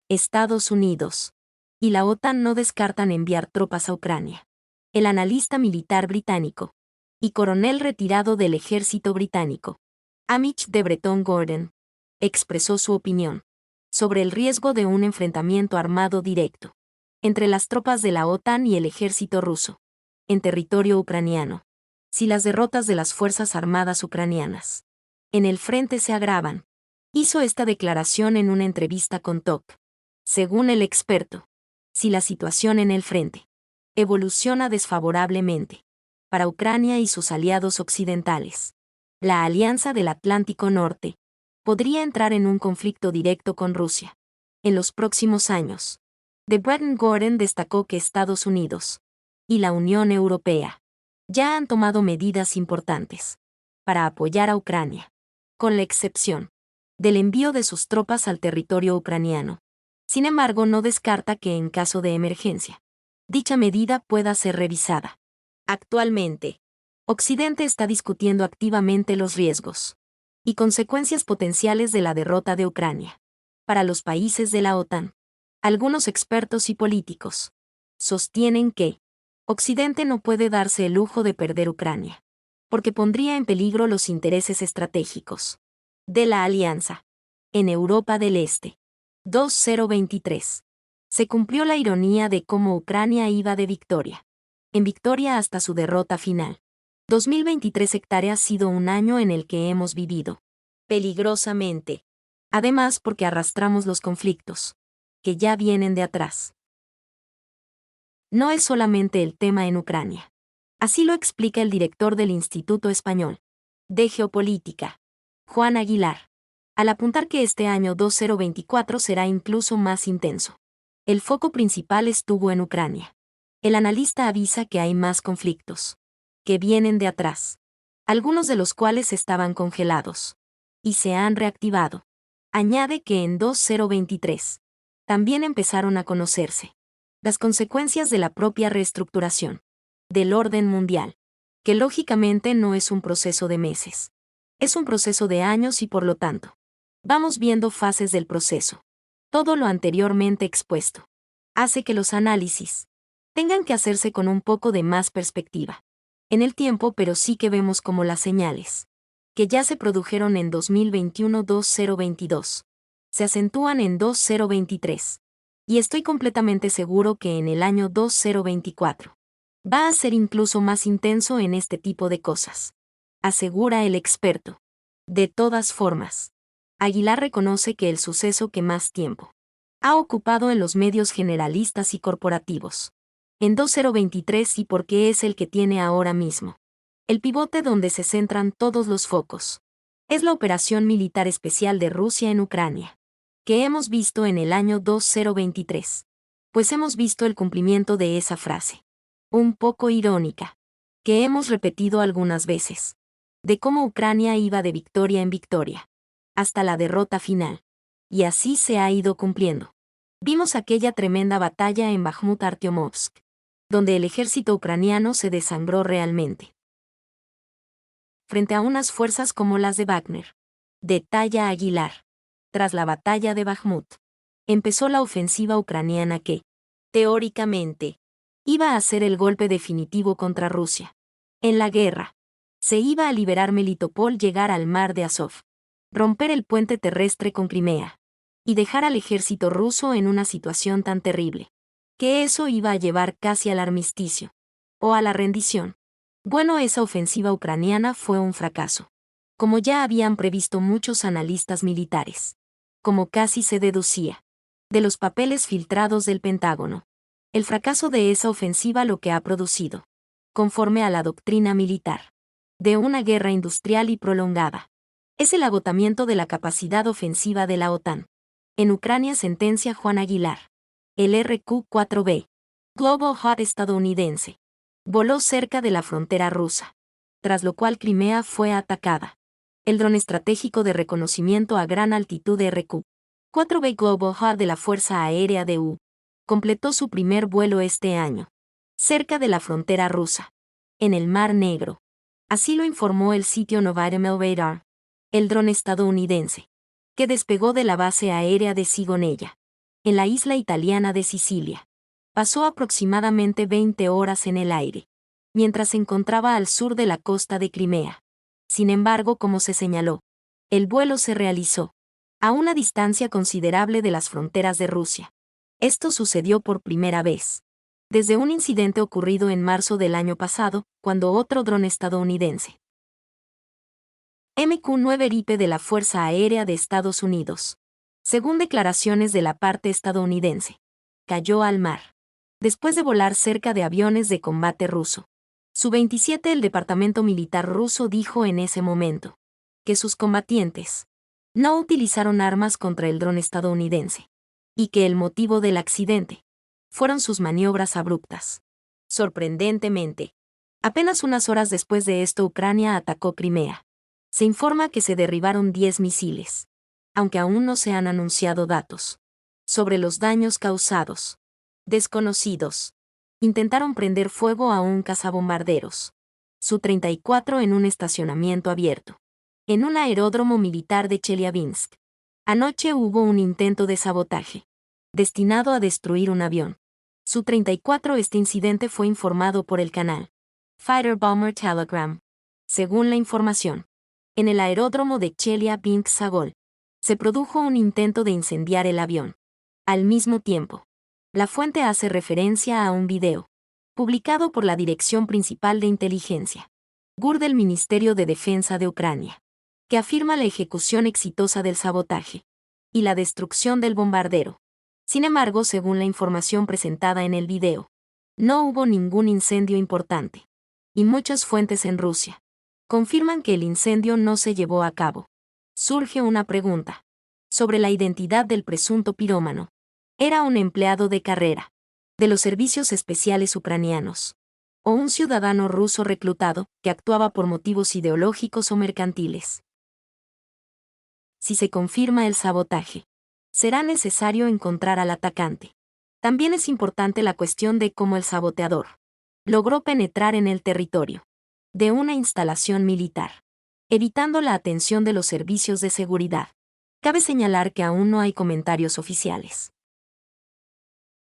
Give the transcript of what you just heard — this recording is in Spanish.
Estados Unidos y la OTAN no descartan enviar tropas a Ucrania. El analista militar británico y coronel retirado del ejército británico, Hamish de Breton Gordon, expresó su opinión sobre el riesgo de un enfrentamiento armado directo entre las tropas de la OTAN y el ejército ruso en territorio ucraniano, si las derrotas de las Fuerzas Armadas ucranianas en el frente se agravan. Hizo esta declaración en una entrevista con TOP. Según el experto, si la situación en el frente evoluciona desfavorablemente para Ucrania y sus aliados occidentales, la Alianza del Atlántico Norte podría entrar en un conflicto directo con Rusia en los próximos años. De Breton Gordon destacó que Estados Unidos y la Unión Europea ya han tomado medidas importantes para apoyar a Ucrania, con la excepción del envío de sus tropas al territorio ucraniano. Sin embargo, no descarta que en caso de emergencia, dicha medida pueda ser revisada. Actualmente, Occidente está discutiendo activamente los riesgos y consecuencias potenciales de la derrota de Ucrania para los países de la OTAN. Algunos expertos y políticos sostienen que Occidente no puede darse el lujo de perder Ucrania, porque pondría en peligro los intereses estratégicos de la alianza en Europa del Este. 2023. Se cumplió la ironía de cómo Ucrania iba de victoria en victoria hasta su derrota final. 2023 ha sido un año en el que hemos vivido peligrosamente. Además, porque arrastramos los conflictos que ya vienen de atrás. No es solamente el tema en Ucrania. Así lo explica el director del Instituto Español de Geopolítica, Juan Aguilar, al apuntar que este año 2024 será incluso más intenso. El foco principal estuvo en Ucrania. El analista avisa que hay más conflictos que vienen de atrás, algunos de los cuales estaban congelados y se han reactivado. Añade que en 2023 también empezaron a conocerse las consecuencias de la propia reestructuración del orden mundial, que lógicamente no es un proceso de meses, es un proceso de años y por lo tanto, vamos viendo fases del proceso. Todo lo anteriormente expuesto hace que los análisis tengan que hacerse con un poco de más perspectiva en el tiempo, pero sí que vemos como las señales que ya se produjeron en 2021-2022 se acentúan en 2023. Y estoy completamente seguro que en el año 2024 va a ser incluso más intenso en este tipo de cosas, asegura el experto. De todas formas, Aguilar reconoce que el suceso que más tiempo ha ocupado en los medios generalistas y corporativos en 2023 y porque es el que tiene ahora mismo el pivote donde se centran todos los focos, es la operación militar especial de Rusia en Ucrania, que hemos visto en el año 2023. Pues hemos visto el cumplimiento de esa frase, un poco irónica, que hemos repetido algunas veces, de cómo Ucrania iba de victoria en victoria, hasta la derrota final. Y así se ha ido cumpliendo. Vimos aquella tremenda batalla en Bakhmut-Artyomovsk, donde el ejército ucraniano se desangró realmente frente a unas fuerzas como las de Wagner. Detalla Aguilar. Tras la batalla de Bakhmut, empezó la ofensiva ucraniana que, teóricamente, iba a ser el golpe definitivo contra Rusia. En la guerra, se iba a liberar Melitopol, llegar al mar de Azov, romper el puente terrestre con Crimea, y dejar al ejército ruso en una situación tan terrible, que eso iba a llevar casi al armisticio, o a la rendición. Bueno, esa ofensiva ucraniana fue un fracaso, como ya habían previsto muchos analistas militares, como casi se deducía de los papeles filtrados del Pentágono. El fracaso de esa ofensiva lo que ha producido, conforme a la doctrina militar, de una guerra industrial y prolongada, es el agotamiento de la capacidad ofensiva de la OTAN. En Ucrania, sentencia Juan Aguilar. El RQ-4B, Global Hawk estadounidense, voló cerca de la frontera rusa, tras lo cual Crimea fue atacada. El dron estratégico de reconocimiento a gran altitud RQ-4B Global Hawk de la Fuerza Aérea de U completó su primer vuelo este año, cerca de la frontera rusa, en el Mar Negro. Así lo informó el sitio Novatemel Radar. El dron estadounidense, que despegó de la base aérea de Sigonella, en la isla italiana de Sicilia. Pasó aproximadamente 20 horas en el aire, mientras se encontraba al sur de la costa de Crimea. Sin embargo, como se señaló, el vuelo se realizó a una distancia considerable de las fronteras de Rusia. Esto sucedió por primera vez desde un incidente ocurrido en marzo del año pasado, cuando otro dron estadounidense MQ-9 Gripe de la Fuerza Aérea de Estados Unidos, según declaraciones de la parte estadounidense, cayó al mar después de volar cerca de aviones de combate ruso. Su-27 El Departamento Militar ruso dijo en ese momento que sus combatientes no utilizaron armas contra el dron estadounidense y que el motivo del accidente fueron sus maniobras abruptas. Sorprendentemente, apenas unas horas después de esto Ucrania atacó Crimea. Se informa que se derribaron 10 misiles, aunque aún no se han anunciado datos sobre los daños causados. Desconocidos intentaron prender fuego a un cazabombarderos Su-34 en un estacionamiento abierto, en un aeródromo militar de Chelyabinsk. Anoche hubo un intento de sabotaje destinado a destruir un avión Su-34. Este incidente fue informado por el canal Fighter Bomber Telegram. Según la información, en el aeródromo de Chelyabinsk-Sagol se produjo un intento de incendiar el avión. Al mismo tiempo, la fuente hace referencia a un video publicado por la Dirección Principal de Inteligencia GUR del Ministerio de Defensa de Ucrania, que afirma la ejecución exitosa del sabotaje y la destrucción del bombardero. Sin embargo, según la información presentada en el video, no hubo ningún incendio importante, y muchas fuentes en Rusia confirman que el incendio no se llevó a cabo. Surge una pregunta sobre la identidad del presunto pirómano. ¿Era un empleado de carrera de los servicios especiales ucranianos o un ciudadano ruso reclutado que actuaba por motivos ideológicos o mercantiles? Si se confirma el sabotaje, será necesario encontrar al atacante. También es importante la cuestión de cómo el saboteador logró penetrar en el territorio de una instalación militar, evitando la atención de los servicios de seguridad. Cabe señalar que aún no hay comentarios oficiales